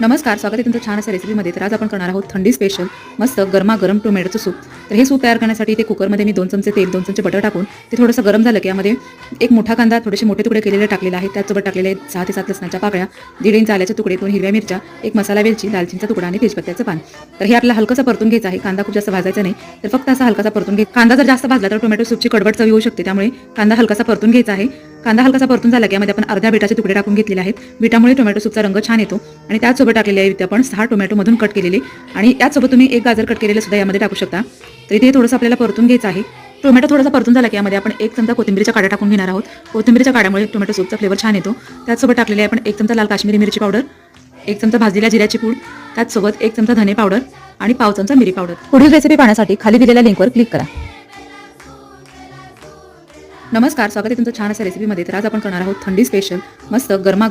नमस्कार, स्वागत आहे तुमचं छान अशा रेसिपीमध्ये. तर आज आपण करणार आहोत थंडी स्पेशल मस्त गरमागरम टोमॅटोचं सूप. तर हे सूप तयार करण्यासाठी ते कुकरमध्ये मी 2 चमचे तेल, 2 चमचे बटर टाकून ते थोडंसं गरम झालं की यामध्ये एक मोठा कांदा थोडेसे मोठे तुकडे केलेले टाकलेले आहेत. त्याचसोबत टाकलेले आहेत 6 ते 7 लसणाच्या पाकळ्या, 1.5 इंच आल्याचे तुकडे, 2 हिरव्या मिरच्या, एक मसाला वेलची, दालचिनीचा तुकडा आणि तेजपत्त्याचं पान. तर हे आपल्याला हलकंसं परतून घ्यायचं आहे. कांदा खूप जास्त भाजायचा नाही, तर फक्त असा हलकासा परतून घे. कांदा जर जास्त भाजला तर टोमॅटो सूपची कडवट चव येऊ शकते, त्यामुळे कांदा हलकासा परतून घ्यायचा आहे. कांदा हलकासा परतून झाला की यामध्ये आपण अर्ध्या बीटाचे तुकडे टाकून घेतलेले आहेत. बीटामुळे टोमॅटो सूपचा रंग छान येतो. आणि त्याचसोबत टाकलेले आहे आपण 6 टोमॅटो मधून कट केलेले, आणि याचसोबत तुम्ही एक गाजर कट केलेलं सुद्धा यामध्ये टाकू शकता. तर इथे थोडंसं आपल्याला परतून घ्यायचं आहे. टोमॅटो थोडासा परतून झाला की यामध्ये आपण 1 चमचा कोथिंबीरच्या काड्या टाकून घेणार आहोत. कोथिंबीरच्या काड्यामुळे टोमॅटो सूपचा फ्लेवर छान येतो. त्याचसोबत टाकलेले आहे आपण 1 चमचा लाल काश्मीरी मिरची पावडर, 1 चमचा भाजलेल्या जिऱ्याची पूड, त्याचसोबत 1 चमचा धने पावडर आणि पाव चमचा मिरी पावडर. पुढील रेसिपी पाहण्यासाठी खाली दिलेल्या लिंकवर क्लिक करा. नमस्कार, स्वागत आहे तुमचं छान अशा रेसिपीमध्ये. तर आज आपण करणार आहोत थंडी स्पेशल मस्त गरमागरम